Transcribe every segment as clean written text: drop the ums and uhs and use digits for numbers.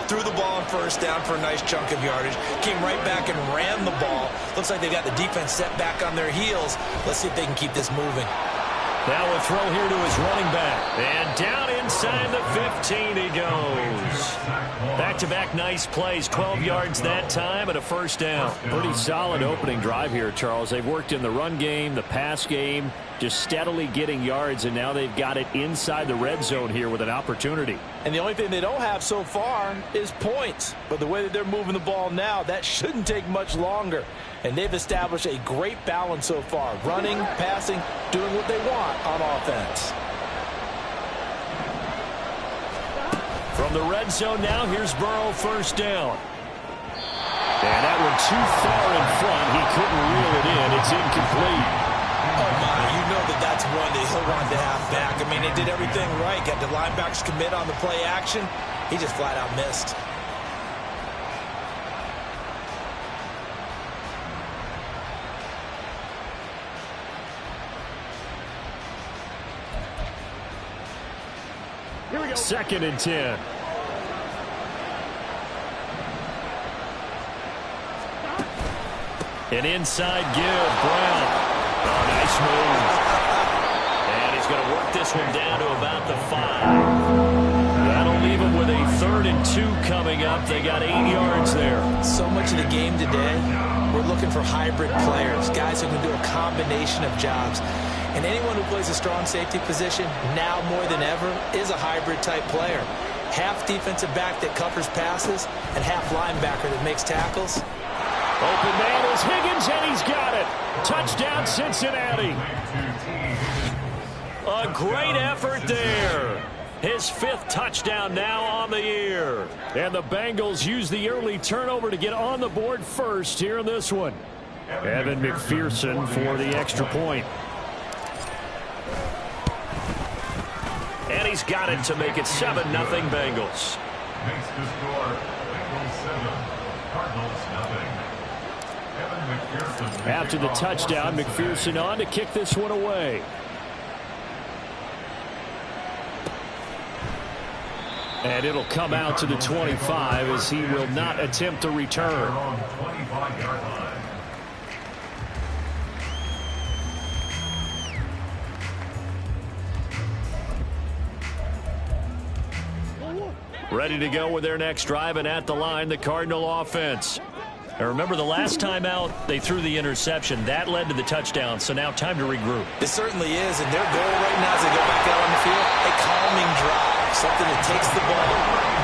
threw the ball on first down for a nice chunk of yardage, came right back and ran the ball. Looks like they got the defense set back on their heels. Let's see if they can keep this moving. Now a throw here to his running back. And down inside the 15 he goes. Back-to-back nice plays. 12 yards that time and a first down. Pretty solid opening drive here, Charles. They've worked in the run game, the pass game, just steadily getting yards, and now they've got it inside the red zone here with an opportunity. And the only thing they don't have so far is points. But the way that they're moving the ball now, that shouldn't take much longer. And they've established a great balance so far. Running, passing, doing what they want on offense. From the red zone now, here's Burrow, first down. And that one too far in front. He couldn't reel it in. It's incomplete. Oh, my. You know that that's one that he'll want to have back. I mean, they did everything right. Got the linebackers commit on the play action. He just flat out missed. Here we go. 2nd and 10. An inside give. Brown. Oh, nice move. And he's going to work this one down to about the 5. That'll leave him with a 3rd and 2 coming up. They got 8 yards there. So much of the game today, we're looking for hybrid players, guys who can do a combination of jobs. And anyone who plays a strong safety position, now more than ever, is a hybrid-type player. Half defensive back that covers passes, and half linebacker that makes tackles. Open man is Higgins, and he's got it. Touchdown, Cincinnati. A great effort there. His 5th touchdown now on the year. And the Bengals use the early turnover to get on the board first here in this one. Evan McPherson for the extra point. And he's got it to make it 7-0 Bengals. Makes the score Bengals 7, Cardinals 0. After the touchdown, McPherson on to kick this one away. And it'll come out to the 25 as he will not attempt to return. Ready to go with their next drive, and at the line, the Cardinal offense. And remember, the last time out, they threw the interception. That led to the touchdown, so now time to regroup. It certainly is, and their goal right now as they go back out on the field, a calming drive. Something that takes the ball,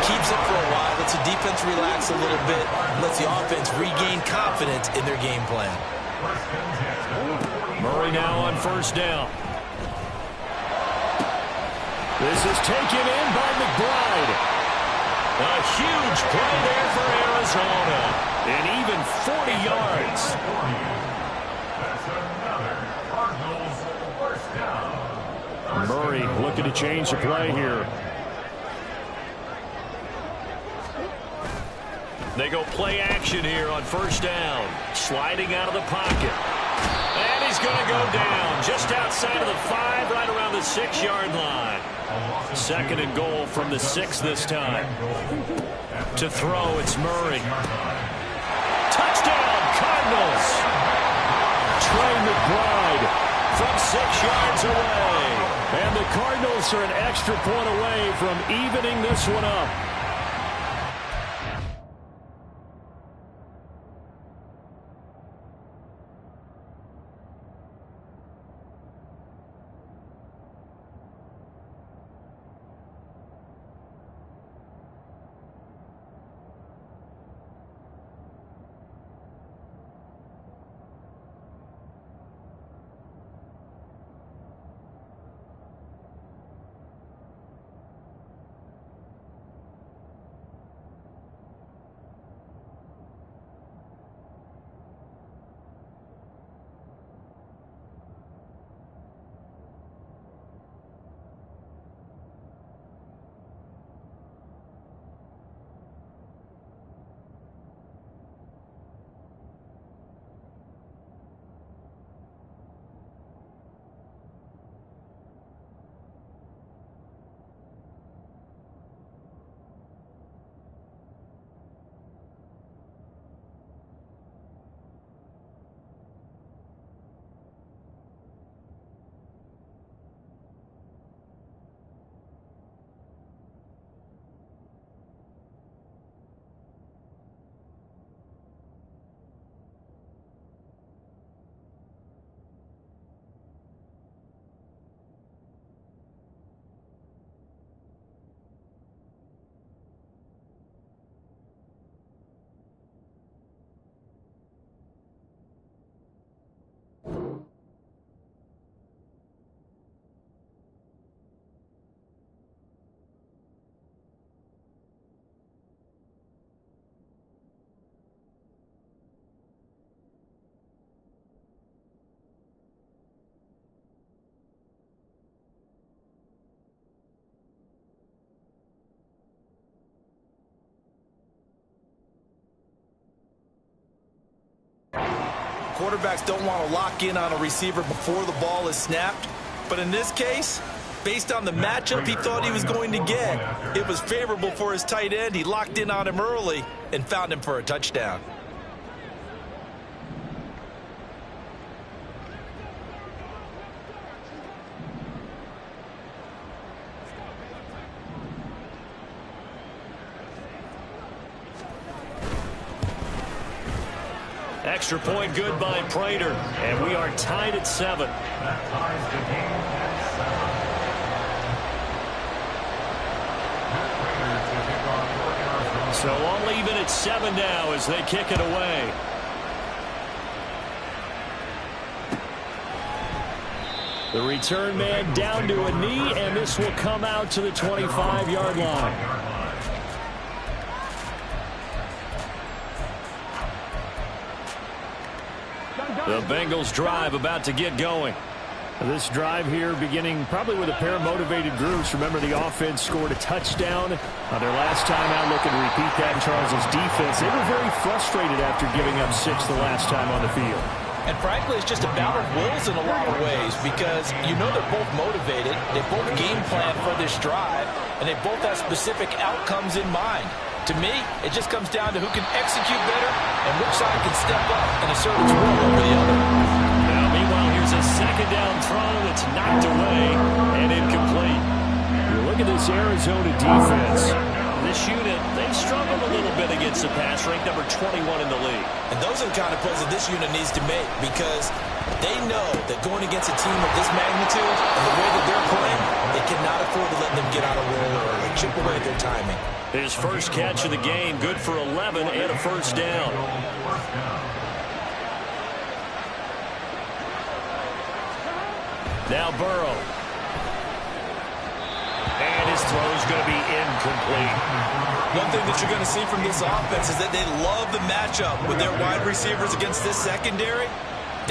keeps it for a while, lets the defense relax a little bit, lets the offense regain confidence in their game plan. Murray now on first down. This is taken in by McBride. A huge play there for Arizona. And even 40 yards. That's another Cardinals first down. Murray looking to change the play here. They go play action here on first down. Sliding out of the pocket. And he's going to go down just outside of the 5, right around the 6-yard line. 2nd and goal from the 6 this time. To throw, it's Murray. Touchdown, Cardinals. Trey McBride from 6 yards away. And the Cardinals are an extra point away from evening this one up. quarterbacks don't want to lock in on a receiver before the ball is snapped. But in this case, based on the matchup he thought he was going to get, it was favorable for his tight end. He locked in on him early and found him for a touchdown. Extra point good by Prater, and we are tied at 7. So all even at 7 now as they kick it away. The return man down to a knee, and this will come out to the 25-yard line. The Bengals drive about to get going. This drive here beginning probably with a pair of motivated groups. Remember, the offense scored a touchdown on their last time out. Looking to repeat that in Charles' defense. They were very frustrated after giving up 6 the last time on the field. And frankly, it's just a battle of wills in a lot of ways because you know they're both motivated. They both game plan for this drive, and they both have specific outcomes in mind. To me, it just comes down to who can execute better and which side can step up and assert its will over the other. Now, meanwhile, here's a second down throw that's knocked away and incomplete. You look at this Arizona defense. This unit, they struggled a little bit against the pass, ranked number 21 in the league. And those are the kind of plays that this unit needs to make because they know that going against a team of this magnitude and the way that they're playing, they cannot afford to let them get out of roll early, chip away at their timing. His first catch of the game, good for 11 and a first down. Now Burrow. And his throw is going to be incomplete. One thing that you're going to see from this offense is that they love the matchup with their wide receivers against this secondary.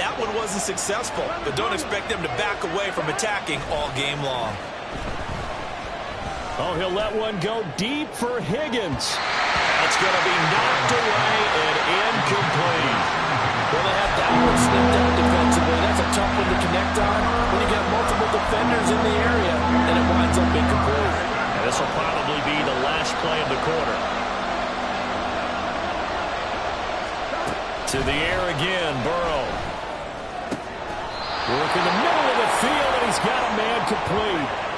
That one wasn't successful, but don't expect them to back away from attacking all game long. Oh, he'll let one go deep for Higgins. It's going to be knocked away and incomplete. Well, they have that one slipped out defensively. That's a tough one to connect on when you got multiple defenders in the area, and it winds up incomplete. And this will probably be the last play of the quarter. To the air again, Burrow. Work in the middle of the field, and he's got a man complete.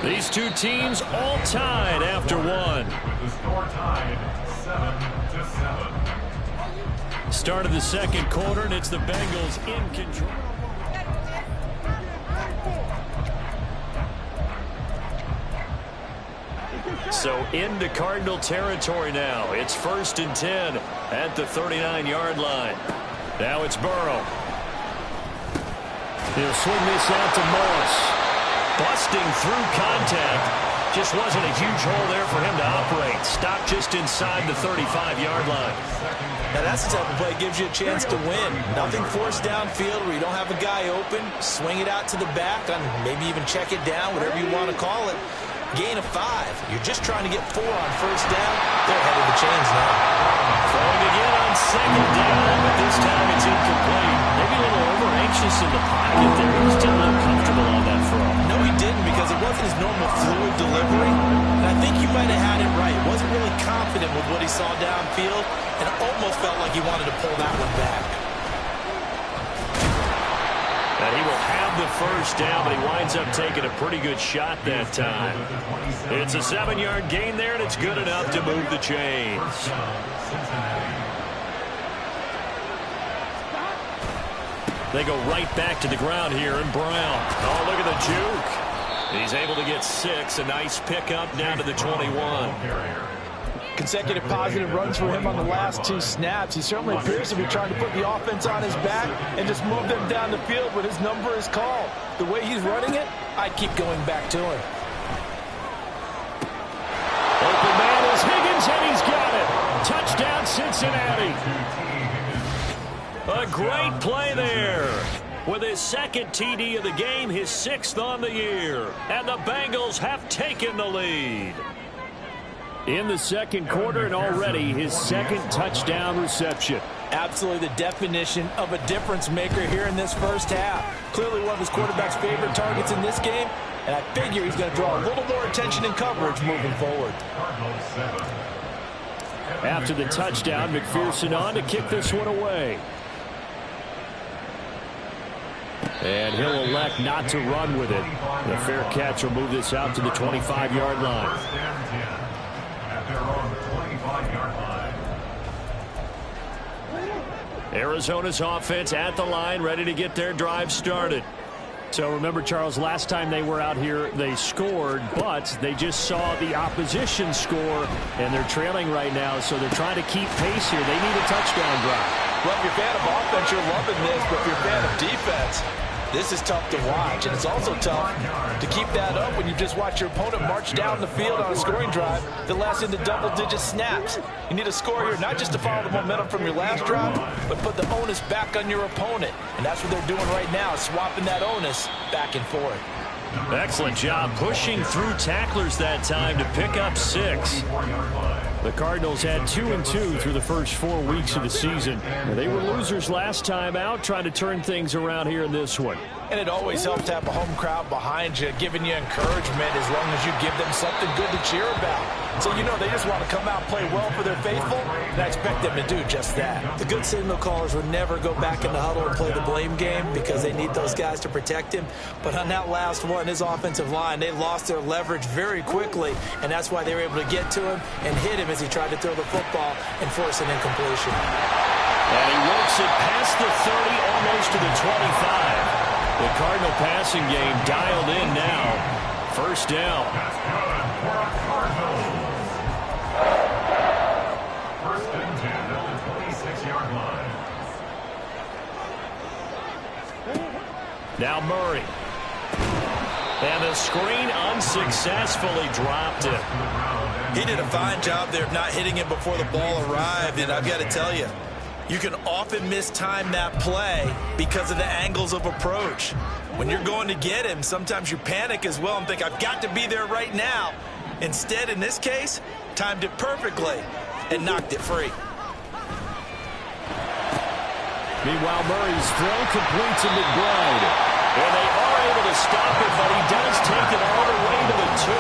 These two teams all tied after one. With the score tied 7-7. Start of the second quarter, and it's the Bengals in control. So into Cardinal territory now. It's 1st and 10 at the 39-yard line. Now it's Burrow. He'll swing this out to Morris. Busting through contact. Just wasn't a huge hole there for him to operate. Stopped just inside the 35-yard line. Now that's the type of play that gives you a chance to win. Nothing forced downfield where you don't have a guy open. Swing it out to the back, and maybe even check it down, whatever you want to call it. Gain of 5. You're just trying to get 4 on first down. They're ahead of the chains now. Throwing again on second down, but this time it's incomplete. Maybe a little over-anxious in the pocket there. He was still uncomfortable on that throw. No, he didn't because it wasn't his normal fluid delivery. And I think you might have had it right. Wasn't really confident with what he saw downfield and almost felt like he wanted to pull that one back. And he will have the first down, but he winds up taking a pretty good shot that time. It's a 7-yard gain there, and it's good enough to move the chains. They go right back to the ground here, and Brown. Oh, look at the juke. He's able to get 6. A nice pickup down to the 21. Consecutive positive runs for him on the last 2 snaps. He certainly appears to be trying to put the offense on his back and just move them down the field when his number is called. The way he's running it, I'd keep going back to him. Open man is Higgins, and he's got it. Touchdown, Cincinnati. A great play there. With his second TD of the game, his 6th on the year. And the Bengals have taken the lead. In the second quarter, and already his 2nd touchdown reception. Absolutely the definition of a difference maker here in this first half. Clearly one of his quarterback's favorite targets in this game, and I figure he's going to draw a little more attention and coverage moving forward. After the touchdown, McPherson on to kick this one away. And he'll elect not to run with it. The fair catch will move this out to the 25-yard line. Arizona's offense at the line, ready to get their drive started. So remember, Charles, last time they were out here, they scored, but they just saw the opposition score, and they're trailing right now, so they're trying to keep pace here. They need a touchdown drive. Well, if you're a fan of offense, you're loving this, but if you're a fan of defense, this is tough to watch, and it's also tough to keep that up when you just watch your opponent march down the field on a scoring drive that lasts into double-digit snaps. You need a score here, not just to follow the momentum from your last drive, but put the onus back on your opponent. And that's what they're doing right now, swapping that onus back and forth. Excellent job pushing through tacklers that time to pick up 6. The Cardinals had 2-2 through the first 4 weeks of the season. They were losers last time out, trying to turn things around here in this one. And it always helps to have a home crowd behind you, giving you encouragement as long as you give them something good to cheer about. So you know they just want to come out and play well for their faithful, and I expect them to do just that. The good signal callers would never go back in the huddle and play the blame game because they need those guys to protect him. But on that last one, his offensive line, they lost their leverage very quickly, and that's why they were able to get to him and hit him as he tried to throw the football and force an incompletion. And he works it past the 30, almost to the 25. The Cardinal passing game dialed in now. First down. First and 10 at the 26-yard line. Now Murray. And the screen unsuccessfully dropped it. He did a fine job there of not hitting it before the ball arrived, and I've got to tell you, you can often mistime that play because of the angles of approach. When you're going to get him, sometimes you panic as well and think, I've got to be there right now. Instead, in this case, timed it perfectly and knocked it free. Meanwhile, Murray's throw complete to McBride. And they are able to stop it, but he does take it all the way to the 2.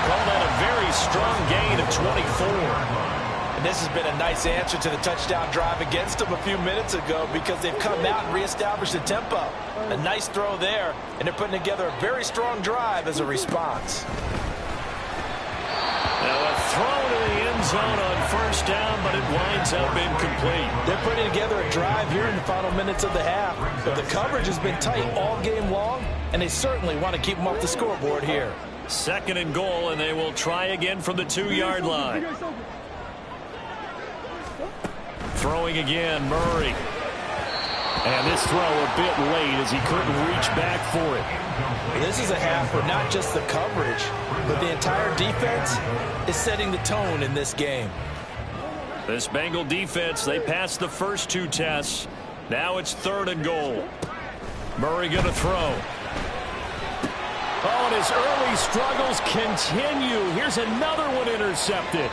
Call that a very strong gain of 24. And this has been a nice answer to the touchdown drive against them a few minutes ago because they've come out and reestablished the tempo. A nice throw there, and they're putting together a very strong drive as a response. Now a throw to the end zone on first down, but it winds up incomplete. They're putting together a drive here in the final minutes of the half, but the coverage has been tight all game long, and they certainly want to keep them off the scoreboard here. 2nd and goal, and they will try again from the 2-yard line. Throwing again, Murray. And this throw a bit late as he couldn't reach back for it. This is a half where not just the coverage, but the entire defense is setting the tone in this game. This Bengal defense, they passed the first 2 tests. Now it's 3rd and goal. Murray going to throw. Oh, and his early struggles continue. Here's another one intercepted.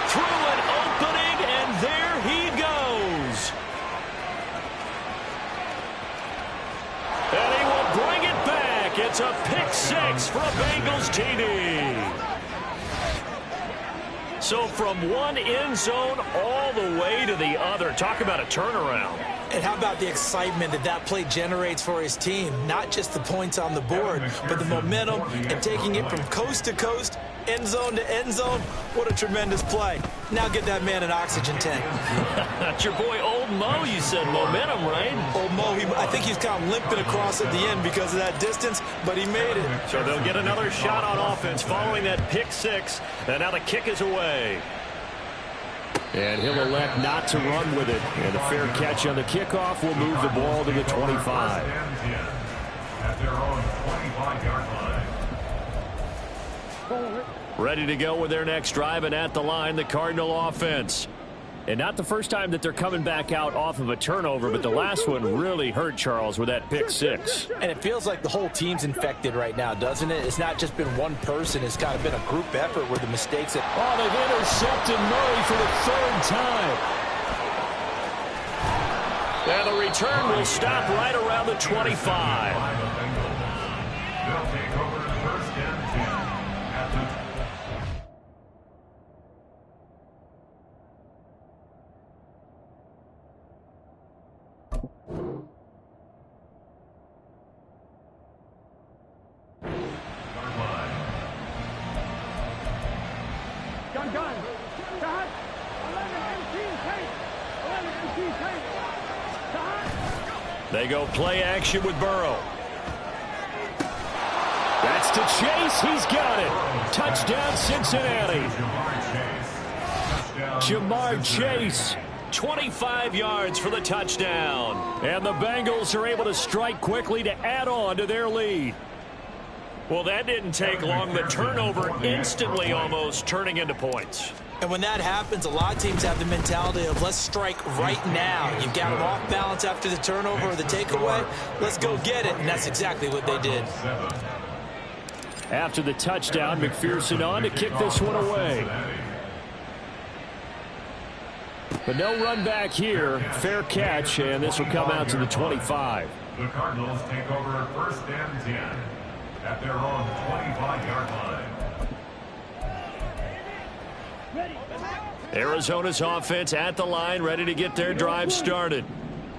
Through an opening, and there he goes. And he will bring it back. It's a pick 6 for a Bengals TD. So from one end zone all the way to the other. Talk about a turnaround. And how about the excitement that that play generates for his team? Not just the points on the board, but the momentum and taking it from coast to coast, end zone to end zone. What a tremendous play. Now get that man an oxygen tank. That's your boy Old Mo. You said momentum, right? Old Mo, I think he's kind of limping across at the end because of that distance, but he made it. So they'll get another shot on offense following that pick 6. And now the kick is away. And he'll elect not to run with it. And a fair catch on the kickoff will move the ball to the 25. At their own 25-yard line. Ready to go with their next drive, and at the line, the Cardinal offense. And not the first time that they're coming back out off of a turnover, but the last one really hurt, Charles, with that pick 6. And it feels like the whole team's infected right now, doesn't it? It's not just been one person. It's kind of been a group effort where the mistakes have... Oh, they've intercepted Murray for the 3rd time. And the return will stop right around the 25. They'll take over first and 10 at the They go play action with Burrow. That's to Chase. He's got it. Touchdown, Cincinnati. Jamar Chase, 25 yards for the touchdown. And the Bengals are able to strike quickly to add on to their lead. Well, that didn't take long. The turnover instantly almost turning into points. And when that happens, a lot of teams have the mentality of let's strike right now. You've got them off balance after the turnover or the takeaway. Let's go get it. And that's exactly what they did. After the touchdown, McPherson on to kick this one away. But no run back here. Fair catch, and this will come out to the 25. The Cardinals take over first and 10 at their own 25-yard line. Arizona's offense at the line, ready to get their drive started.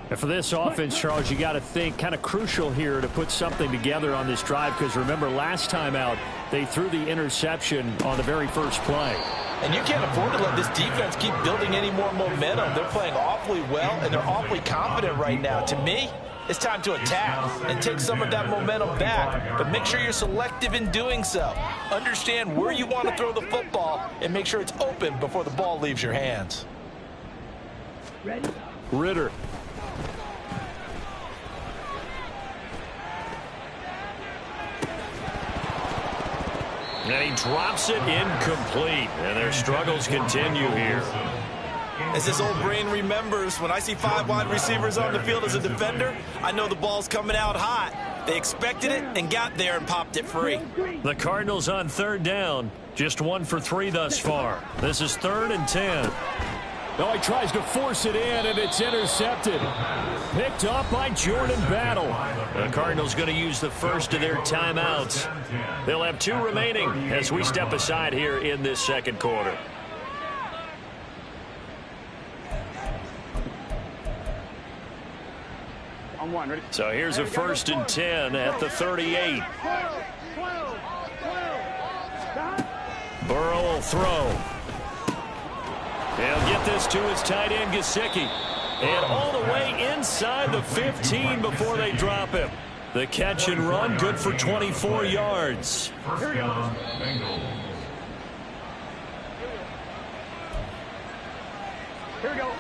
And for this offense, Charles, you got to think kind of crucial here to put something together on this drive, because remember last time out they threw the interception on the very first play. And you can't afford to let this defense keep building any more momentum. They're playing awfully well, and they're awfully confident right now. To me, it's time to attack and take some of that momentum back. But make sure you're selective in doing so. Understand where you want to throw the football and make sure it's open before the ball leaves your hands. Ready? Ritter. And he drops it incomplete. And their struggles continue here. As this old brain remembers, when I see 5 wide receivers on the field as a defender, I know the ball's coming out hot. They expected it and got there and popped it free. The Cardinals on third down, just 1 for 3 thus far. This is 3rd and 10. No, he tries to force it in, and it's intercepted. Picked up by Jordan Battle. The Cardinals going to use the first of their timeouts. They'll have 2 remaining as we step aside here in this second quarter. So here's a 1st and 10 at the 38. Burrow will throw. He'll get this to his tight end, Gesicki. And all the way inside the 15 before they drop him. The catch and run, good for 24 yards. First down, Bengals. Here we go.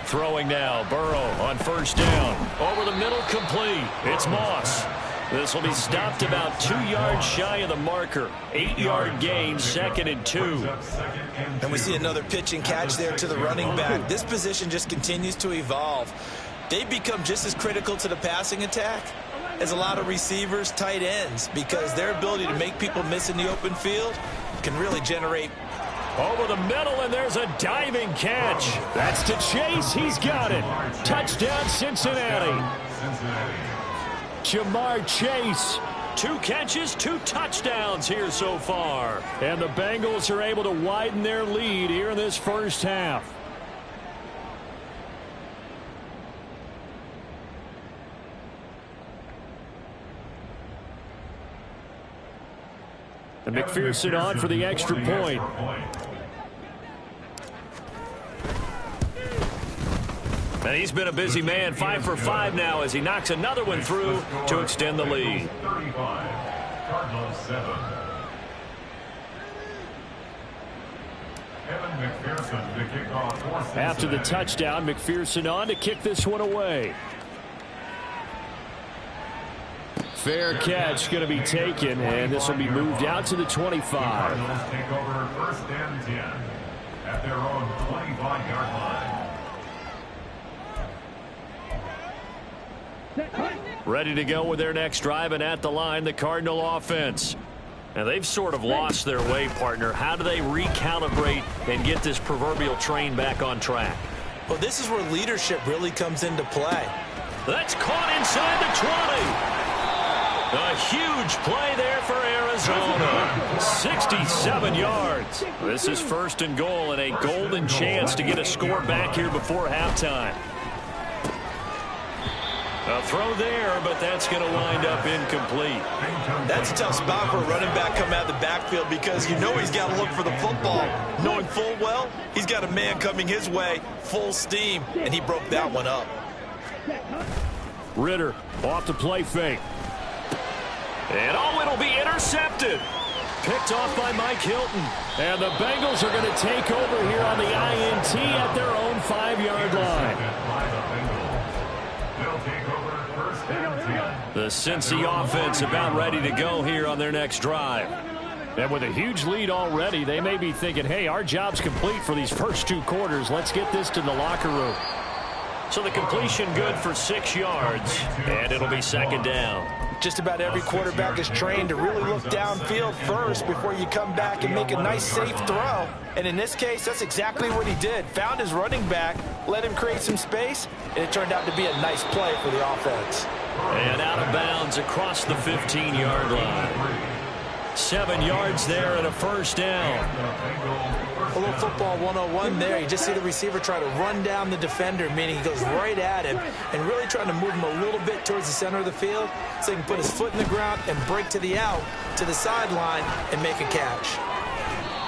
Throwing now, Burrow on 1st down. Over the middle, complete. It's Moss. This will be stopped about 2 yards shy of the marker. 8-yard gain, 2nd and 2. And we see another pitch and catch there to the running back. This position just continues to evolve. They've become just as critical to the passing attack as a lot of receivers, tight ends, because their ability to make people miss in the open field can really generate. Over the middle, and there's a diving catch. That's to Chase. He's got it. Touchdown, Cincinnati. Jamar Chase. 2 catches, 2 touchdowns here so far. And the Bengals are able to widen their lead here in this first half. And McPherson on for the extra point. And he's been a busy man, 5 for 5 now as he knocks another one through to extend the lead. 35, Cardinals 7. Evan McPherson to kick off for Cincinnati. After the touchdown, McPherson on to kick this one away. Fair catch going to be taken, and this will be moved out to the 25. Cardinals take over first and 10 at their own 25-yard line. Ready to go with their next drive, and at the line, the Cardinal offense. Now, they've sort of lost their way, partner. How do they recalibrate and get this proverbial train back on track? Well, this is where leadership really comes into play. That's caught inside the 20. A huge play there for Arizona. 67 yards. This is 1st and goal and a golden chance to get a score back here before halftime. A throw there, but that's going to wind up incomplete. That's a tough spot for a running back coming out of the backfield because you know he's got to look for the football. Knowing full well, he's got a man coming his way, full steam, and he broke that one up. Ritter off the play fake. And it'll be intercepted. Picked off by Mike Hilton. And the Bengals are going to take over here on the INT at their own 5-yard line. The Cincy offense about ready to go here on their next drive. And with a huge lead already, they may be thinking, hey, our job's complete for these first 2 quarters. Let's get this to the locker room. So the completion good for 6 yards, and it'll be 2nd down. Just about every quarterback is trained to really look downfield first before you come back and make a nice, safe throw. And in this case, that's exactly what he did. Found his running back, let him create some space, and it turned out to be a nice play for the offense. And out of bounds across the 15-yard line. 7 yards there and a 1st down. A little football 101 there. You just see the receiver try to run down the defender, meaning he goes right at him and really trying to move him a little bit towards the center of the field so he can put his foot in the ground and break to the out, to the sideline, and make a catch.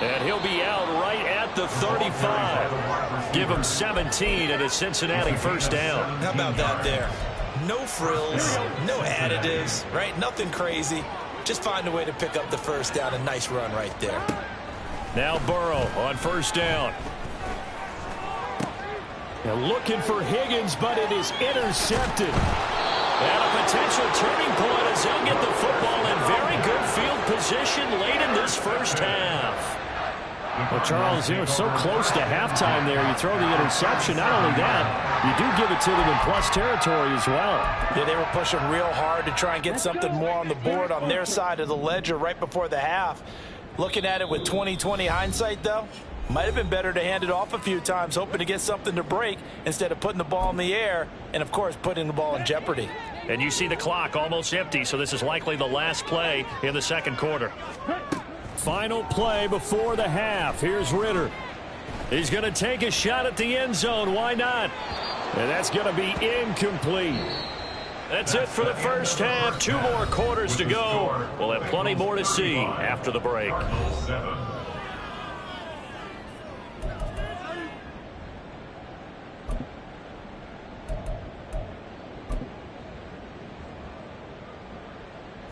And he'll be out right at the 35. Give him 17 and a Cincinnati 1st down. How about that there? No frills, no additives, right? Nothing crazy. Just find a way to pick up the 1st down. A nice run right there. Now Burrow on 1st down. Now looking for Higgins, but it is intercepted. And a potential turning point as they'll get the football in very good field position late in this 1st half. Well, Charles, you know, so close to halftime there. You throw the interception. Not only that, you do give it to them in plus territory as well. Yeah, they were pushing real hard to try and get something more on the board on their side of the ledger right before the half. Looking at it with 20/20 hindsight, though, might have been better to hand it off a few times, hoping to get something to break instead of putting the ball in the air and, of course, putting the ball in jeopardy. And you see the clock almost empty, so this is likely the last play in the 2nd quarter. Final play before the half. Here's Ritter. He's going to take a shot at the end zone. Why not? And that's going to be incomplete. That's it for the 1st half. 2 more quarters to go. We'll have plenty more to see after the break.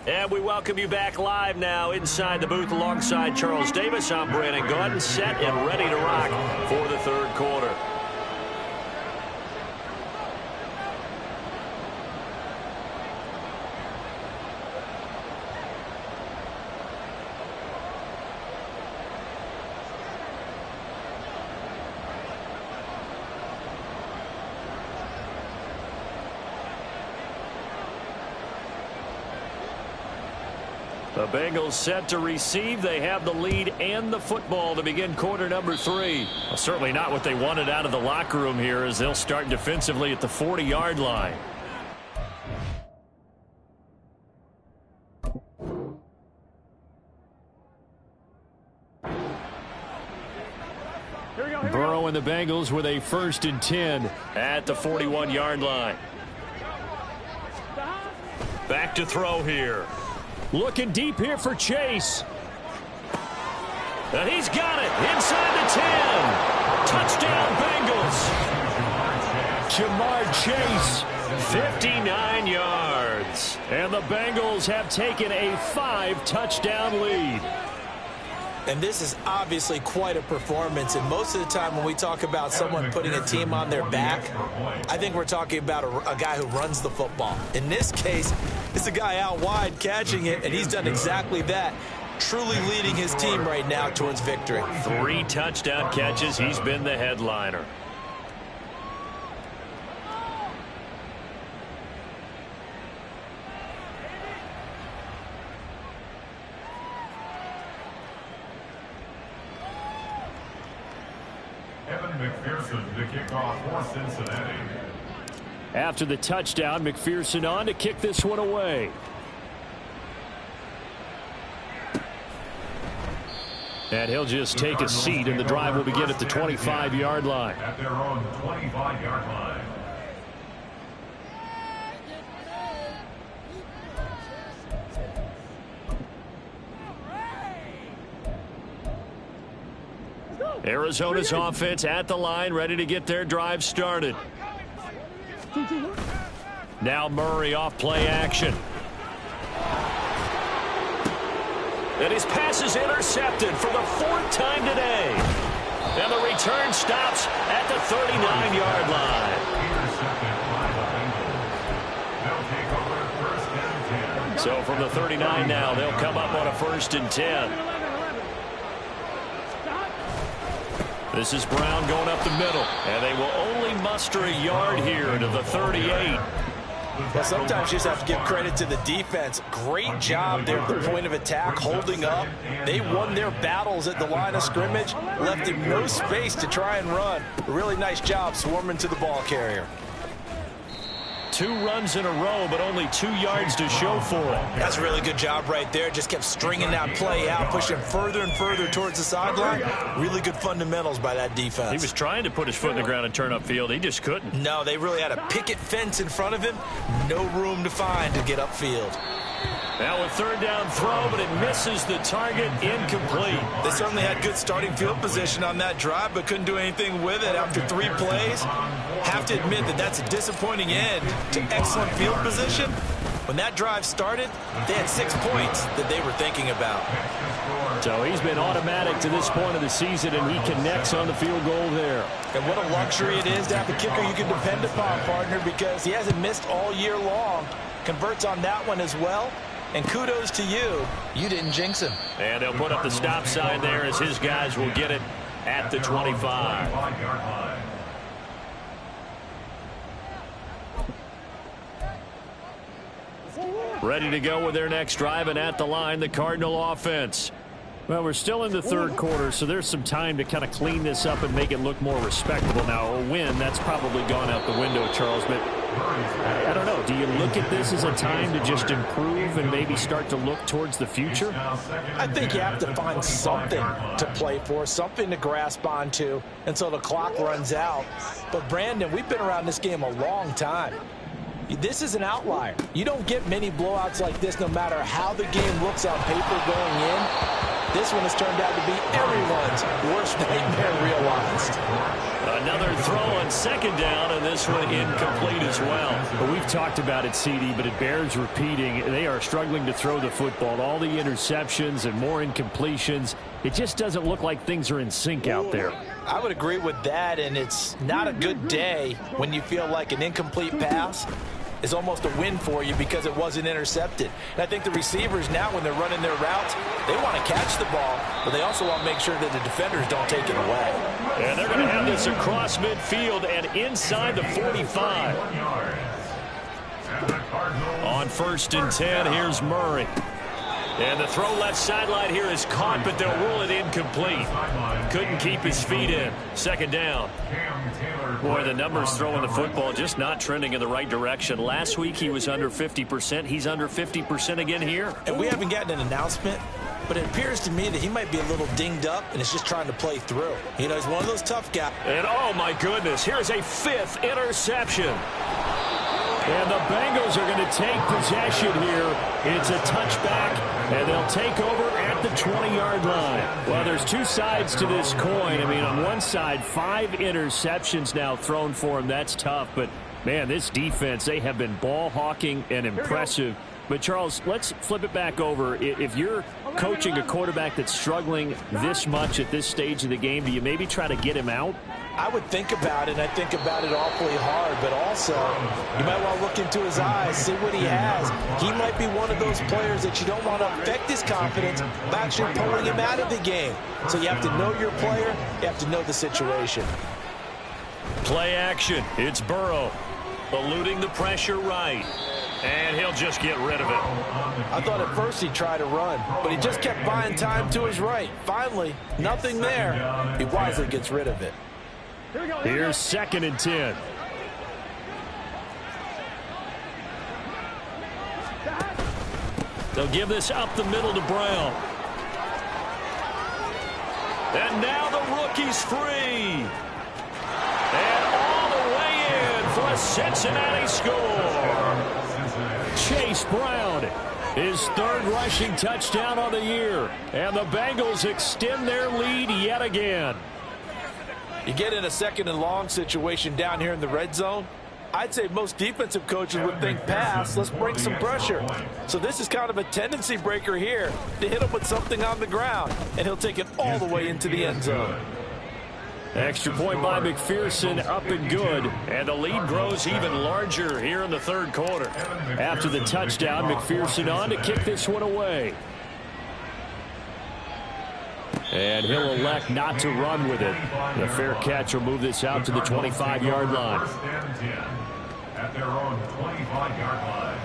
And we welcome you back live now inside the booth alongside Charles Davis. I'm Brandon Gaudin, set and ready to rock for the 3rd quarter. The Bengals set to receive. They have the lead and the football to begin quarter number 3. Well, certainly not what they wanted out of the locker room here as they'll start defensively at the 40-yard line. Burrow and the Bengals with a 1st and 10 at the 41-yard line. Back to throw here. Looking deep here for Chase. And he's got it inside the 10. Touchdown Bengals. Jamar Chase. 59 yards. And the Bengals have taken a 5-touchdown lead. And this is obviously quite a performance. And most of the time when we talk about someone putting a team on their back, I think we're talking about a guy who runs the football. In this case, it's a guy out wide catching it, and he's done exactly that, truly leading his team right now towards victory. 3 touchdown catches. He's been the headliner. Evan McPherson to kick off for Cincinnati. After the touchdown, McPherson on to kick this one away. And he'll just take a seat, and the drive will begin at the 25-yard line. At their own 25-yard line. Arizona's offense at the line, ready to get their drive started. Now Murray off play action. And his pass is intercepted for the 4th time today. And the return stops at the 39-yard line. So from the 39 now, they'll come up on a 1st and 10. This is Brown going up the middle, and they will only muster a yard here to the 38. Well, sometimes you just have to give credit to the defense. Great job there at the point of attack, holding up. They won their battles at the line of scrimmage, left him no space to try and run. A really nice job swarming to the ball carrier. 2 runs in a row, but only 2 yards to show for it. That's a really good job right there. Just kept stringing that play out, pushing further and further towards the sideline. Really good fundamentals by that defense. He was trying to put his foot in the ground and turn upfield. He just couldn't. No, they really had a picket fence in front of him. No room to find to get upfield. Now a 3rd down throw, but it misses the target, incomplete. They certainly had good starting field position on that drive, but couldn't do anything with it after 3 plays. Have to admit that that's a disappointing end to excellent field position. When that drive started, they had 6 points that they were thinking about. So he's been automatic to this point of the season, and he connects on the field goal there. And what a luxury it is to have a kicker you can depend upon, partner, because he hasn't missed all year long. Converts on that one as well. And kudos to you. You didn't jinx him. And they'll put up the stop sign there as his guys will get it at the 25. Ready to go with their next drive, and at the line, the Cardinal offense. Well, we're still in the 3rd quarter, so there's some time to kind of clean this up and make it look more respectable. Now, a win, that's probably gone out the window, Charles, but I don't know. Do you look at this as a time to just improve and maybe start to look towards the future? I think you have to find something to play for, something to grasp onto until the clock runs out. But, Brandon, we've been around this game a long time. This is an outlier. You don't get many blowouts like this no matter how the game looks on paper going in. This one has turned out to be everyone's worst nightmare realized. Another throw on 2nd down, and this one incomplete as well. Well, we've talked about it, CD, but it bears repeating. They are struggling to throw the football. All the interceptions and more incompletions. It just doesn't look like things are in sync out there. I would agree with that, and it's not a good day when you feel like an incomplete pass is almost a win for you because it wasn't intercepted. And I think the receivers now, when they're running their routes, they want to catch the ball, but they also want to make sure that the defenders don't take it away. And they're going to have this across midfield and inside the 45. On 1st and 10, here's Murray. And the throw left sideline here is caught, but they'll rule it incomplete. Couldn't keep his feet in. 2nd down. Boy, the numbers throwing the football just not trending in the right direction. Last week he was under 50%. He's under 50% again here. And we haven't gotten an announcement, but it appears to me that he might be a little dinged up and is just trying to play through. You know, he's one of those tough guys. And oh my goodness, here's a 5th interception. And the Bengals are going to take possession here. It's a touchback, and they'll take over at the 20-yard line. Well, there's 2 sides to this coin. I mean, on one side, 5 interceptions now thrown for him. That's tough. But, man, this defense, they have been ball hawking and impressive. But, Charles, let's flip it back over. If you're coaching a quarterback that's struggling this much at this stage of the game, do you maybe try to get him out? I would think about it, and I think about it awfully hard, but also you might want to look into his eyes, see what he has. He might be one of those players that you don't want to affect his confidence by actually pulling him out of the game. So you have to know your player, you have to know the situation. Play action. It's Burrow eluding the pressure right. And he'll just get rid of it. I thought at first he'd try to run, but he just kept buying time to his right. Finally, nothing there. He wisely gets rid of it. Here's 2nd and 10. They'll give this up the middle to Brown. And now the rookie's free. And all the way in for a Cincinnati score. Chase Brown, his 3rd rushing touchdown on the year. And the Bengals extend their lead yet again. You get in a 2nd and long situation down here in the red zone. I'd say most defensive coaches would think pass, let's bring some pressure. So this is kind of a tendency breaker here to hit him with something on the ground, and he'll take it all the way into the end zone. Extra point by McPherson, up and good. And the lead grows even larger here in the 3rd quarter. After the touchdown, McPherson on to kick this one away. And he'll elect not to run with it. The fair catch will move this out to the 25-yard line. First and 10 at their own 25-yard line.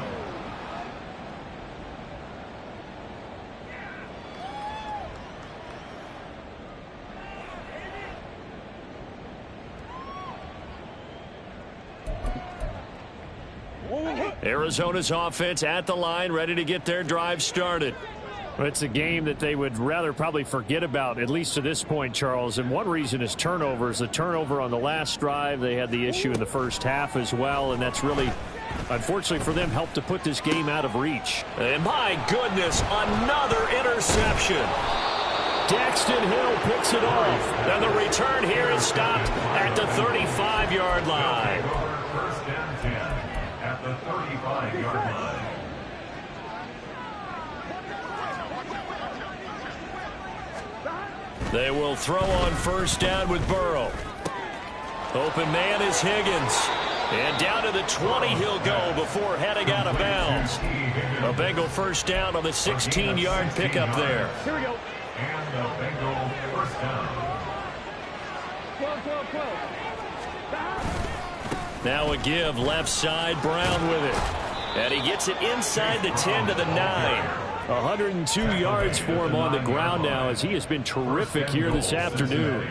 Arizona's offense at the line, ready to get their drive started. Well, it's a game that they would rather probably forget about, at least to this point, Charles. And one reason is turnovers. The turnover on the last drive, they had the issue in the first half as well, and that's really, unfortunately for them, helped to put this game out of reach. And my goodness, another interception. Daxton Hill picks it off. And the return here is stopped at the 35-yard line. First and 10 at the 35-yard line. They will throw on first down with Burrow. Open man is Higgins. And down to the 20 he'll go before heading out of bounds. A Bengal first down on the 16-yard pickup there. Here we go. And the Bengal first down. 12. Now a give left side, Brown with it. And he gets it inside the 10 to the 9. 102 yards for him on the ground now, as he has been terrific here this afternoon.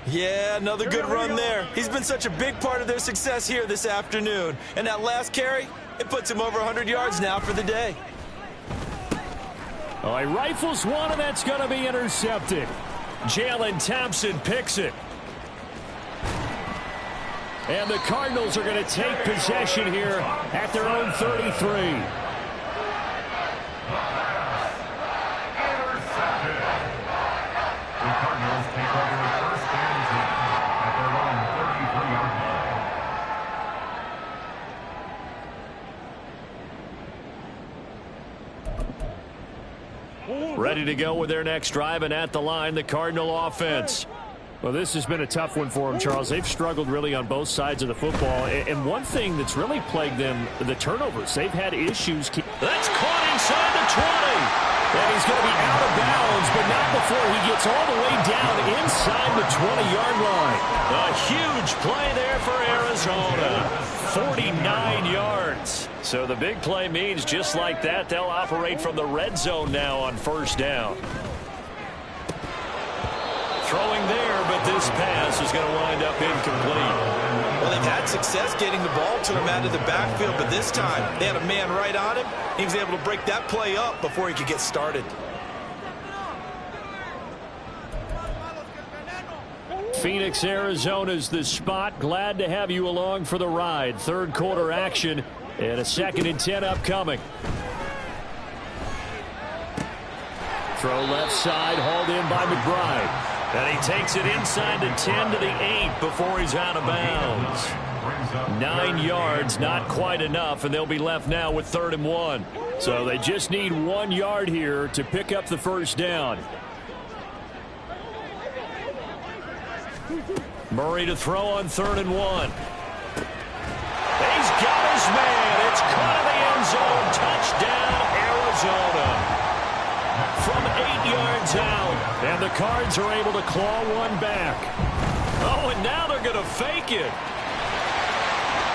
Yeah, another good run there. He's been such a big part of their success here this afternoon. And that last carry, it puts him over 100 yards now for the day. Oh, he rifles one, and that's going to be intercepted. Jalen Thompson picks it. And the Cardinals are going to take possession here at their own 33. Ready to go with their next drive, and at the line, the Cardinal offense. Well, this has been a tough one for them, Charles. They've struggled really on both sides of the football. And one thing that's really plagued them, the turnovers. They've had issues. That's caught inside the 20. And he's going to be out of bounds, but not before he gets all the way down inside the 20-yard line. A huge play there for Arizona. 49 yards. So the big play means just like that, they'll operate from the red zone now on first down. Throwing there, but this pass is going to wind up incomplete. Well, they've had success getting the ball to him out of the backfield, but this time they had a man right on him. He was able to break that play up before he could get started. Phoenix, Arizona's the spot. Glad to have you along for the ride. Third quarter action and a 2nd and 10 upcoming. Throw left side, hauled in by McBride. And he takes it inside the 10 to the 8 before he's out of bounds. 9 yards, not quite enough, and they'll be left now with 3rd and 1. So they just need 1 yard here to pick up the first down. Murray to throw on 3rd and 1. He's got his man. It's caught in the end zone. Touchdown, Arizona. From 8 yards out. And the Cards are able to claw one back. Oh, and now they're going to fake it.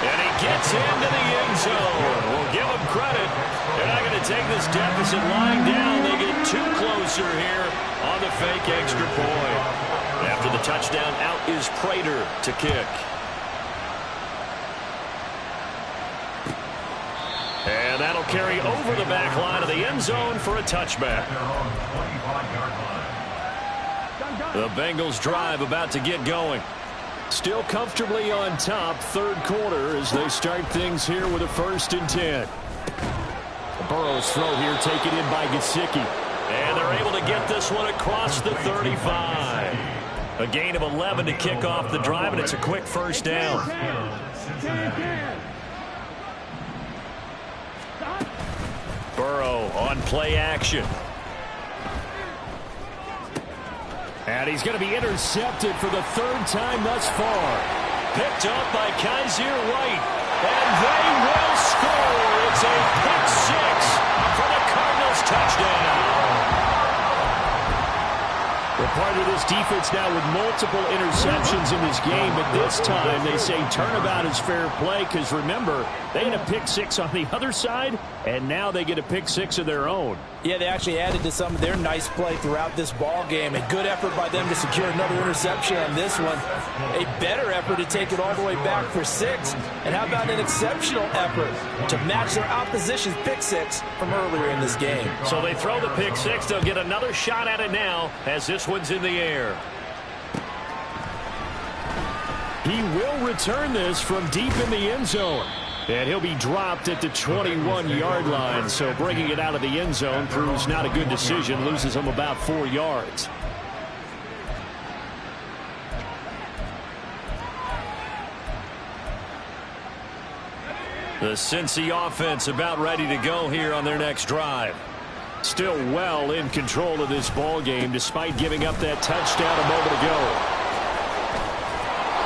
And he gets into the end zone. We'll give him credit. They're not going to take this deficit lying down. They get too closer here on the fake extra point. After the touchdown, out is Prater to kick. And that'll carry over the back line of the end zone for a touchback. The Bengals drive about to get going. Still comfortably on top, third quarter, as they start things here with a 1st and 10. Burrow's throw here taken in by Gesicki. And they're able to get this one across the 35. A gain of 11 to kick off the drive, and it's a quick 1st down. Burrow on play action. And he's going to be intercepted for the 3rd time thus far. Picked up by Kese White. And they will score. It's a pick 6 for the Cardinals touchdown. They're part of this defense now with multiple interceptions in this game, but this time they say turnabout is fair play because, remember, they had a pick 6 on the other side, and now they get a pick 6 of their own. Yeah, they actually added to some of their nice play throughout this ball game. A good effort by them to secure another interception on this one. A better effort to take it all the way back for 6. And how about an exceptional effort to match their opposition's pick 6 from earlier in this game? So they throw the pick 6. They'll get another shot at it now as this one's in the air. He will return this from deep in the end zone. And he'll be dropped at the 21-yard line. So bringing it out of the end zone proves not a good decision. Loses him about 4 yards. The Cincy offense about ready to go here on their next drive. Still well in control of this ball game despite giving up that touchdown a moment ago.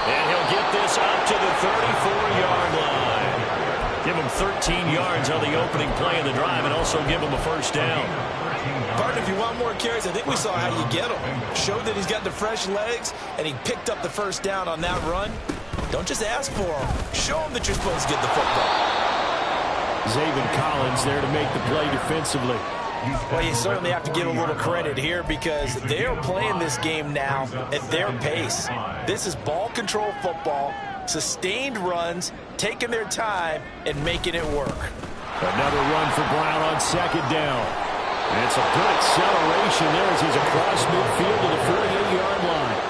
And he'll get this up to the 34-yard line. Give him 13 yards on the opening play of the drive and also give him a 1st down. Partner, if you want more carries, I think we saw how you get them. Showed that he's got the fresh legs, and he picked up the 1st down on that run. Don't just ask for them. Show them that you're supposed to get the football. Zaven Collins there to make the play defensively. Well, you certainly have to give a little credit here because they're playing this game now at their pace. This is ball control football, sustained runs, taking their time, and making it work. Another run for Brown on 2nd down. And it's a good acceleration there as he's across midfield to the 48-yard line.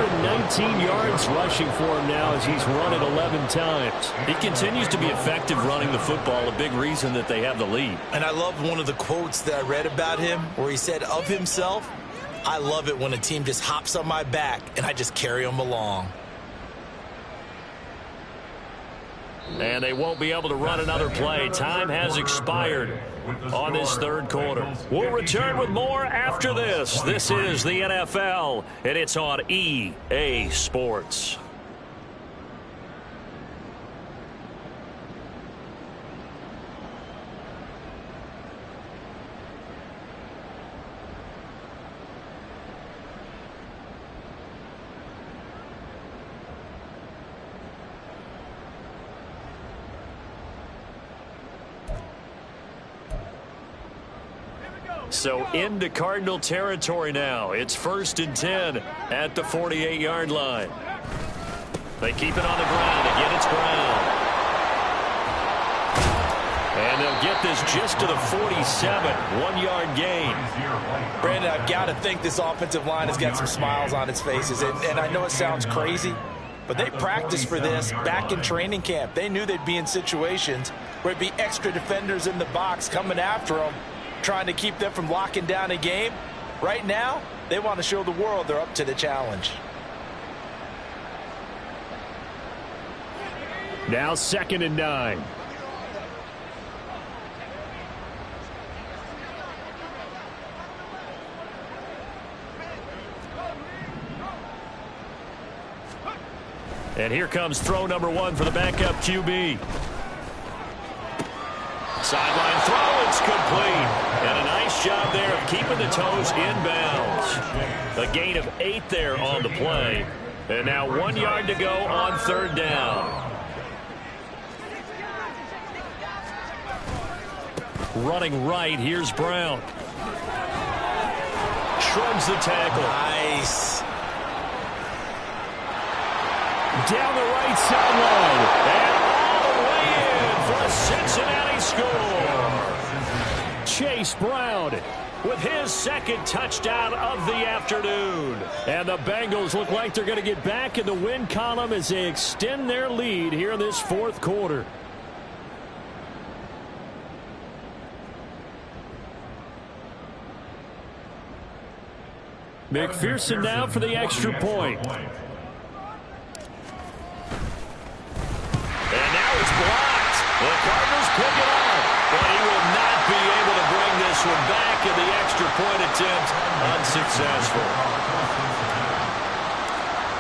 119 yards rushing for him now as he's run it 11 times. He continues to be effective running the football, a big reason that they have the lead. And I love one of the quotes that I read about him where he said of himself, "I love it when a team just hops on my back and I just carry them along." And they won't be able to run another play. Time has expired on this 3rd quarter. We'll return with more after this. This is the NFL, and it's on EA Sports. So into Cardinal territory now. It's 1st and 10 at the 48-yard line. They keep it on the ground. Again, it's Brown. And they'll get this just to the 47. 1-yard gain. Brandon, I've got to think this offensive line has got some smiles on its faces. And I know it sounds crazy, but they practiced for this back in training camp. They knew they'd be in situations where it'd be extra defenders in the box coming after them, trying to keep them from locking down a game. Right now, they want to show the world they're up to the challenge. Now 2nd and 9. And here comes throw number 1 for the backup QB. Sideline throw, it's complete. And a nice job there of keeping the toes inbounds. A gain of 8 there on the play. And now 1 yard to go on 3rd down. running right. Here's Brown. Shrugs the tackle. Nice. Down the right sideline. And all the way in for a Cincinnati score. Chase Brown with his second touchdown of the afternoon. And the Bengals look like they're going to get back in the win column as they extend their lead here in this fourth quarter. McPherson now for the extra point. And now it's blocked. The Cardinals pick it up, but he will not be able to bring this one back, and the extra point attempt unsuccessful.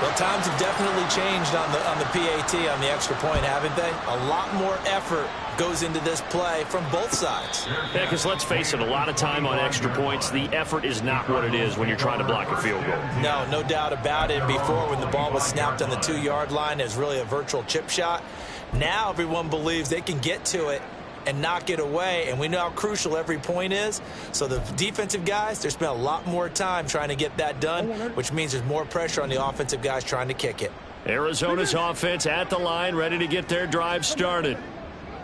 Well, times have definitely changed on the PAT, on the extra point, haven't they? A lot more effort goes into this play from both sides. Yeah, because let's face it, a lot of time on extra points, the effort is not what it is when you're trying to block a field goal. No doubt about it. Before, when the ball was snapped on the 2-yard line, it was really a virtual chip shot. Now everyone believes they can get to it and knock it away, and we know how crucial every point is. So the defensive guys, they spend a lot more time trying to get that done, which means there's more pressure on the offensive guys trying to kick it. Arizona's offense at the line, ready to get their drive started.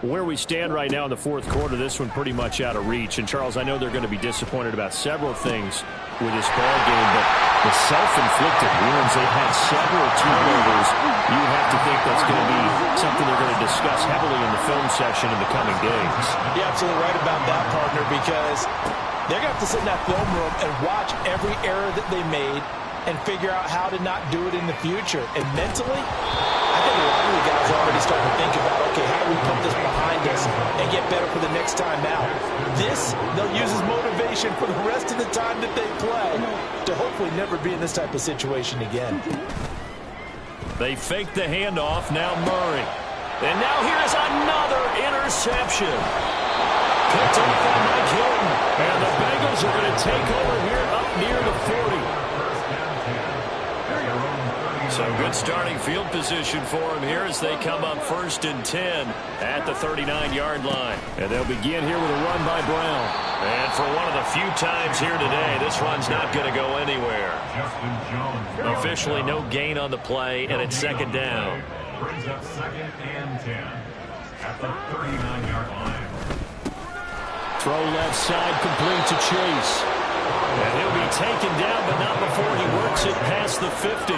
Where we stand right now in the fourth quarter, this one pretty much out of reach. And, Charles, I know they're going to be disappointed about several things with this ball game, but the self-inflicted wounds, they've had several turnovers. You have to think that's going to be something they're going to discuss heavily in the film session in the coming days. You're absolutely right about that, partner, because they're going to have to sit in that film room and watch every error that they made and figure out how to not do it in the future. And mentally, I think a lot of the guys are already starting to think about, okay, how do we put this behind us and get better for the next time out? This, they'll use as motivation for the rest of the time that they play to hopefully never be in this type of situation again. They fake the handoff, now Murray. And now here's another interception. Picked off by Mike Hilton. And the Bengals are going to take over here up near the 40. So good starting field position for him here as they come up 1st and 10 at the 39-yard line. And they'll begin here with a run by Brown. And for one of the few times here today, this run's not going to go anywhere. Officially no gain on the play, and it's 2nd down. Brings up 2nd and 10 at the 39-yard line. Throw left side, complete to Chase. And he'll be taken down, but not before he works it past the 50.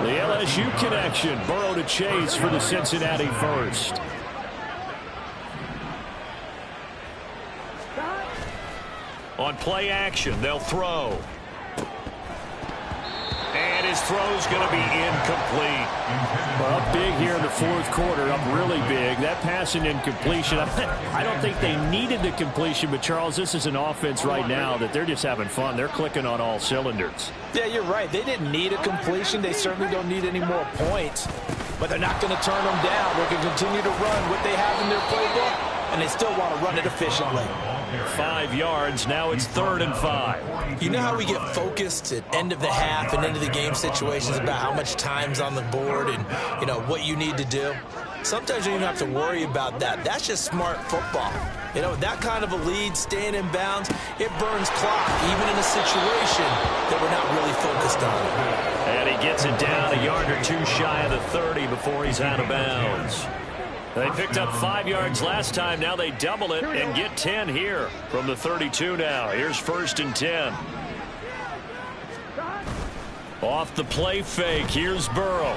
The LSU connection, Burrow to Chase for the Cincinnati first. On play action, they'll throw. And his throw's going to be incomplete. Well, up big here in the fourth quarter, up really big. That pass and incompletion, I don't think they needed the completion, but, Charles, this is an offense right now that they're just having fun. They're clicking on all cylinders. Yeah, you're right. They didn't need a completion. They certainly don't need any more points, but they're not going to turn them down. They're going to continue to run what they have in their playbook, and they still want to run it efficiently. 5 yards. Now it's 3rd and 5. You know how we get focused at end of the half and into the game situations about how much time's on the board and, you know, what you need to do? Sometimes you don't even have to worry about that. That's just smart football. You know, that kind of a lead, staying in bounds, it burns clock, even in a situation that we're not really focused on. And he gets it down a yard or two shy of the 30 before he's out of bounds. They picked up 5 yards last time. Now they double it and get 10 here from the 32 now. Here's 1st and 10. Off the play fake. Here's Burrow.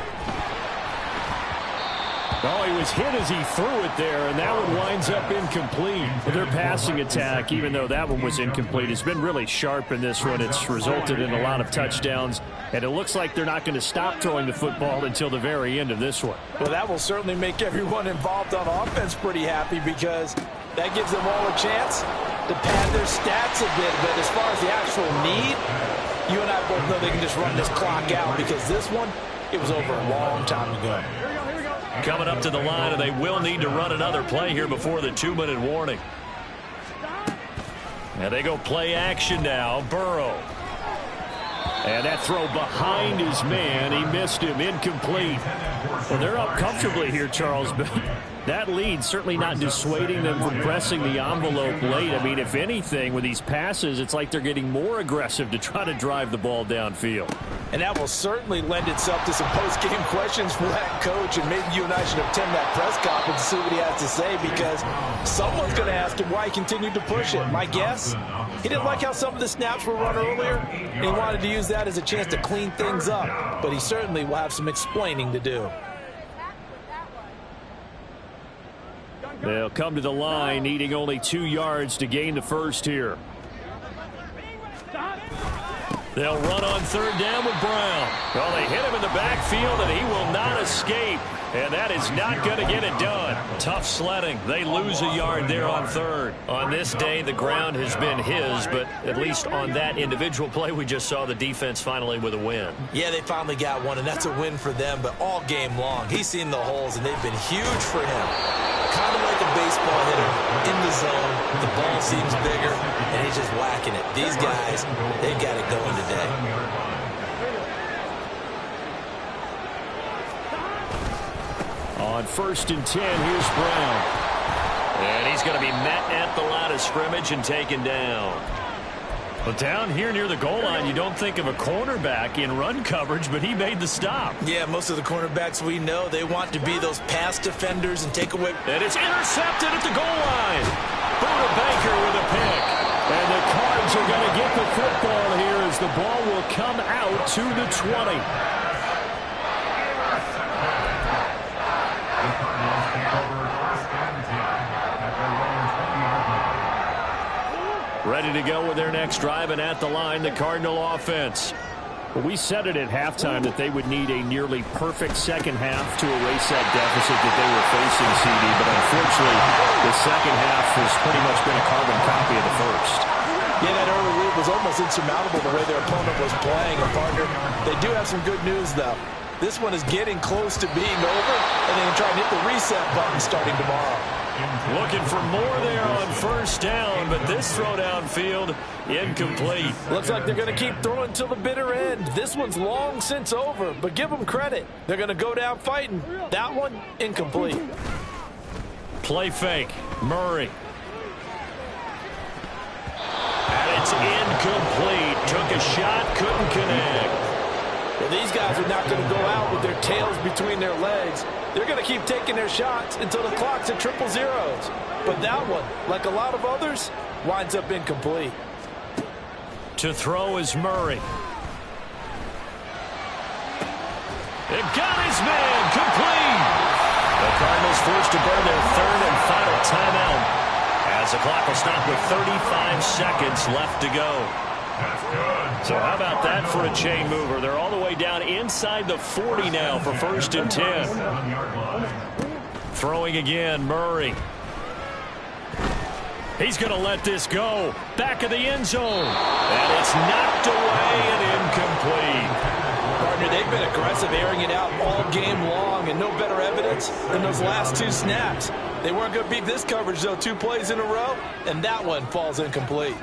Oh, he was hit as he threw it there, and that one winds up incomplete. Their passing attack, even though that one was incomplete, has been really sharp in this one. It's resulted in a lot of touchdowns, and it looks like they're not going to stop throwing the football until the very end of this one. Well, that will certainly make everyone involved on offense pretty happy because that gives them all a chance to pad their stats a bit. But as far as the actual need, you and I both know they can just run this clock out because this one, it was over a long time ago. Coming up to the line, and they will need to run another play here before the 2-minute warning. And they go play action now. Burrow. And that throw behind his man. He missed him. Incomplete. Well, they're up comfortably here, Charles. But That lead certainly not dissuading them from pressing the envelope late. I mean, if anything, with these passes, it's like they're getting more aggressive to try to drive the ball downfield. And that will certainly lend itself to some post-game questions for that coach, and maybe you and I should attend that press conference and see what he has to say, because someone's going to ask him why he continued to push it. My guess, he didn't like how some of the snaps were run earlier, and he wanted to use that as a chance to clean things up. But he certainly will have some explaining to do. They'll come to the line, needing only 2 yards to gain the first here. They'll run on third down with Brown. Well, they hit him in the backfield, and he will not escape. And that is not going to get it done. Tough sledding. They lose a yard there on third. On this day, the ground has been his, but at least on that individual play, we just saw the defense finally with a win. Yeah, they finally got one, and that's a win for them, but all game long, he's seen the holes, and they've been huge for him. Kind of like a baseball hitter in the zone. The ball seems bigger, and he's just whacking it. These guys, they got it going today. On 1st and 10, here's Brown. And he's going to be met at the line of scrimmage and taken down. But down here near the goal line, you don't think of a cornerback in run coverage, but he made the stop. Yeah, most of the cornerbacks we know, they want to be those pass defenders and take away. And it's intercepted at the goal line. Buda Baker with a pick. And the Cards are going to get the football here as the ball will come out to the 20. Ready to go with their next drive, and at the line, the Cardinal offense. Well, we said it at halftime that they would need a nearly perfect second half to erase that deficit that they were facing, CD, but unfortunately, the second half has pretty much been a carbon copy of the first. Yeah, that early lead was almost insurmountable the way their opponent was playing. And partner, they do have some good news, though. This one is getting close to being over, and they can try and hit the reset button starting tomorrow. Looking for more there on first down, but this throw downfield, incomplete. Looks like they're going to keep throwing till the bitter end. This one's long since over, but give them credit. They're going to go down fighting. That one, incomplete. Play fake. Murray. And it's incomplete. Took a shot, couldn't connect. Well, these guys are not going to go out with their tails between their legs. They're going to keep taking their shots until the clock's at 000. But that one, like a lot of others, winds up incomplete. To throw is Murray. It got his man, complete. The Cardinals forced to burn their third and final timeout, as the clock will stop with 35 seconds left to go. So how about that for a chain mover? They're all the way down inside the 40 now for 1st and 10. Throwing again, Murray. He's going to let this go. Back of the end zone. And it's knocked away and incomplete. Partner, they've been aggressive, airing it out all game long, and no better evidence than those last 2 snaps. They weren't going to beat this coverage, though, 2 plays in a row, and that one falls incomplete.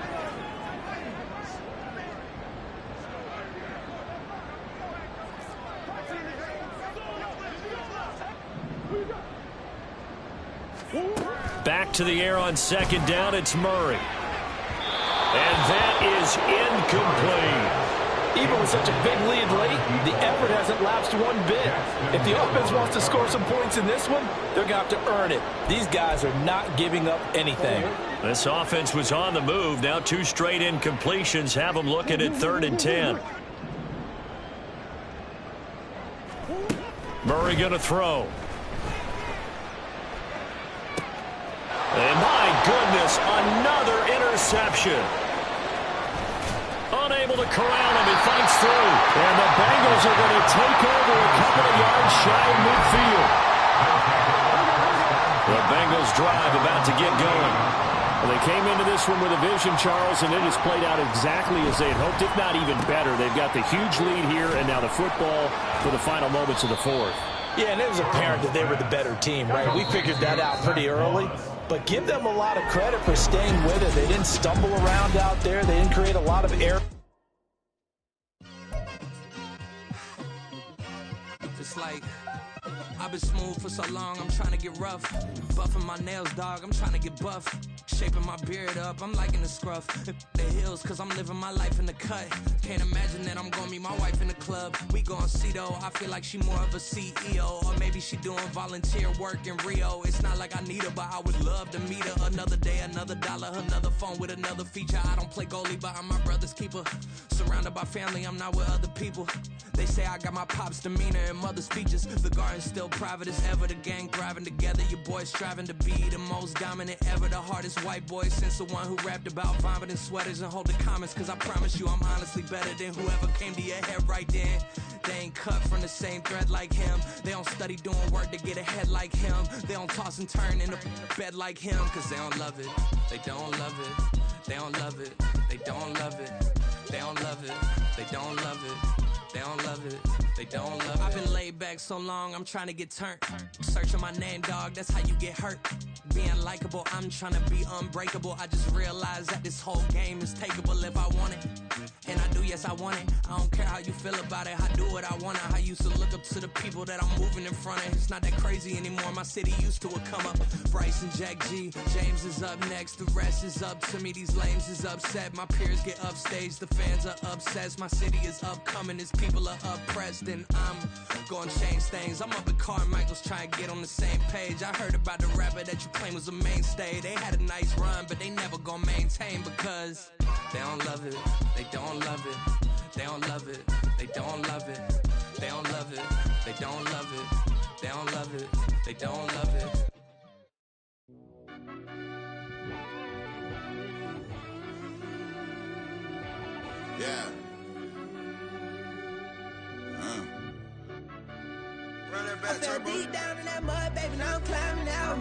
Back to the air on 2nd down, it's Murray. And that is incomplete. Even with such a big lead late, the effort hasn't lapsed one bit. If the offense wants to score some points in this one, they're going to have to earn it. These guys are not giving up anything. This offense was on the move. Now 2 straight incompletions have them looking at 3rd and 10. Murray going to throw. And my goodness, another interception. Unable to corral him, he fights through. And the Bengals are going to take over a couple of yards shy of midfield. The Bengals drive about to get going. Well, they came into this one with a vision, Charles, and it has played out exactly as they had hoped, if not even better. They've got the huge lead here, and now the football for the final moments of the 4th. Yeah, and it was apparent that they were the better team, right? We figured that out pretty early. But give them a lot of credit for staying with it. They didn't stumble around out there. They didn't create a lot of errors. Just like I've been smooth for so long, I'm trying to get rough. Buffing my nails, dog, I'm trying to get buff. Shaping my beard up, I'm liking the scruff. The hills, cause I'm living my life in the cut. Can't imagine that I'm gonna meet my wife in the club. We gon' see though, I feel like she more of a CEO. Or maybe she doing volunteer work in Rio. It's not like I need her, but I would love to meet her. Another day, another dollar, another phone with another feature. I don't play goalie, but I'm my brother's keeper. Surrounded by family, I'm not with other people. They say I got my pop's demeanor and mother's features. The garden's still private as ever, the gang thriving together. Your boys striving to be the most dominant ever. The hardest white boy since the one who rapped about vomiting sweaters and holding comments. Cause I promise you I'm honestly better than whoever came to your head right then. They ain't cut from the same thread like him. They don't study doing work to get ahead like him. They don't toss and turn in the bed like him. Cause they don't love it, they don't love it. They don't love it, they don't love it. They don't love it, they don't love it. They don't love it, they don't love it. I've been laid back so long, I'm trying to get turned. Searching my name, dog, that's how you get hurt. Being likable, I'm trying to be unbreakable. I just realized that this whole game is takeable if I want it. And I do, yes, I want it. I don't care how you feel about it, I do what I want it. I used to look up to the people that I'm moving in front of. It's not that crazy anymore, my city used to it come up. Bryce and Jack G, James is up next. The rest is up to me, these lames is upset. My peers get upstaged, the fans are obsessed. My city is upcoming, its people are oppressed. And I'm gonna change things. I'm up at Carmichael's trying to get on the same page. I heard about the rapper that you claim was a mainstay. They had a nice run, but they never gonna maintain because they don't love it, they don't love it. They don't love it, they don't love it. They don't love it, they don't love it. They don't love it, they don't love it. Yeah. Run that back, I fell deep down in that mud, baby, now I'm climbing out.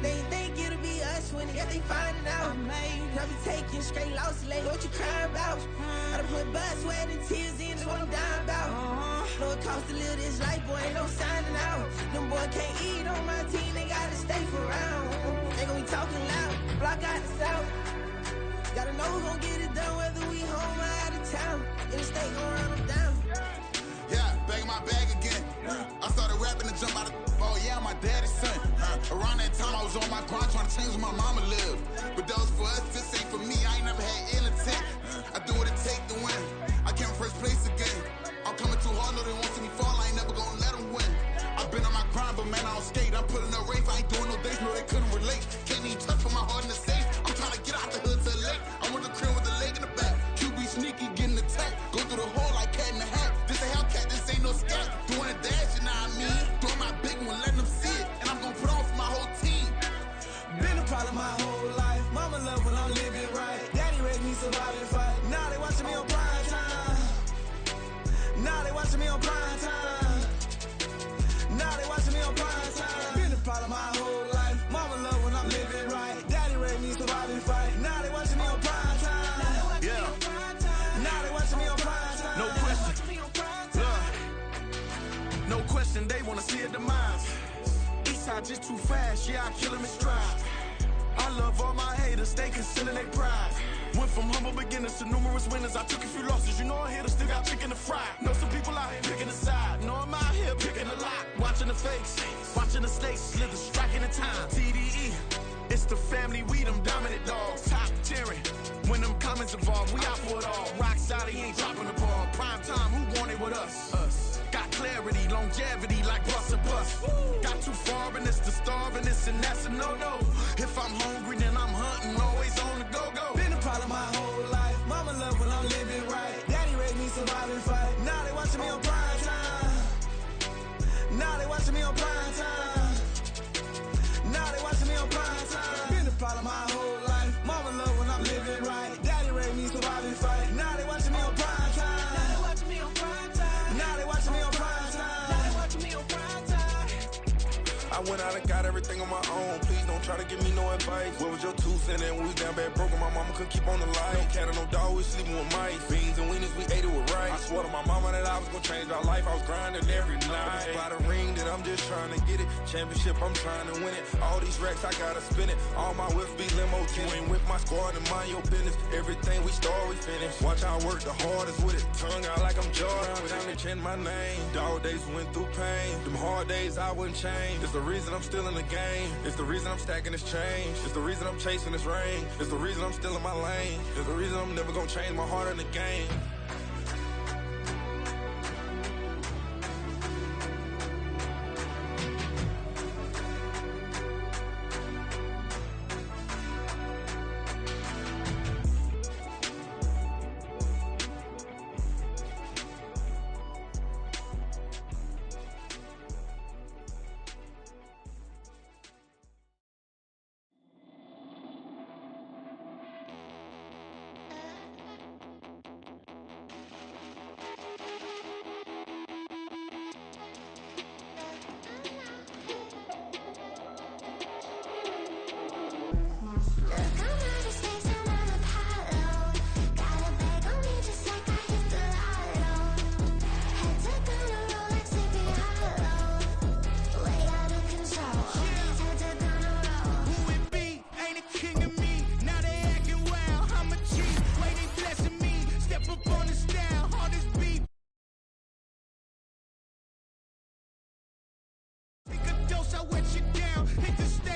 They ain't think it'll be us when yet they finding out. I be taking straight losses, like what you crying about? I done put blood, sweat, and tears in, that's what I'm dying about. Know it costs to live this life, boy, ain't no signing out. Them boy can't eat on my team, they gotta stay for round. They gon' be talking loud, block out the south. Gotta know who gon' get it done, whether we home or out of town. In the state gon' run them down. Yeah, back in my bag again. I started rapping and jump out of oh yeah, my daddy's son. Around that time I was on my grind trying to change where my mama lived. But that was for us, this ain't for me. I ain't never had ill intent. I do what it take to win. I came first place again. I'm coming too hard, no they won't see me fall. I ain't never gonna let them win. I've been on my grind, but man I don't skate. I'm putting up race, I ain't doing no days, no they couldn't relate. Can't even touch for my heart in the safe. I'm trying to get out the hood to the lake. I'm with the crib with the leg in the back. QB sneaky, getting attacked. Go through the hole like cat in the hat. This a Hellcat, this ain't no scat. Doing a dash, you know what I mean? Doing my big one, letting them see it. And I'm gonna put on for my whole team. Been a problem my whole life. Mama love when I'm living right. Daddy raised me survive and fight. Now they watching me on prime time. Now they watching me on prime time. Now they watching me on prime time. Been a problem my whole life. Mama love when I'm living right. Daddy raised me survive and fight. Now they watching me on prime time. Yeah. Now they watching me on prime time. No question. No question, they wanna see a demise. Eastside just too fast, yeah, I kill him in stride. I love all my haters, they consider they pride. Went from humble beginners to numerous winners. I took a few losses, you know I hit her, still got chicken to fry. Know some people out here picking a side. Know I'm out here picking a lot. Watching the face, watching the stakes, slither, striking the time. TDE, it's the family, we them dominant dogs. Top tiering, when them comments involved, we out for it all. Rock solid, he ain't dropping the ball. Prime time, who want it with us? Us. Got clarity, longevity like bus and bus. Got too far and it's the starving, this and that's a no-no. If I'm hungry, then I'm hunting, always on the go-go. Been a problem my whole life. Mama love when I'm living right. Daddy raised me survive and fight. Now they watching me on prime time. Now they watching me on prime time. Now they watching me on prime time. Been a problem my whole life. Mama love when I'm living right. Daddy raised me survive and fight. Now they watching me on prime time. Now they watching me on prime time. Now they watching me on prime time. Now they watching me on prime time. I went out and got everything on my own, please don't try to give me no advice. What was your 2 cents and we was down bad broke and my mama couldn't keep on the light. No cat or no dog, we sleeping with mice. Beans and weenies, we ate it with rice. I swore to my mama that I was gonna change my life. I was grinding every night. By the ring that I'm just trying to get it. Championship, I'm trying to win it. All these racks, I gotta spin it. All my whips be limo. You ain't with my squad and mind your business. Everything we start, we finish. Watch how I work the hardest with it. Tongue out like I'm Jordan. Down and chant my name. Dog days went through pain. Them hard days I wouldn't change. It's the reason I'm still in the game. It's the reason I'm stacking this change. It's the reason I'm chasing this ring. It's the reason I'm still in my lane. It's the reason I'm never gonna change my heart in the game.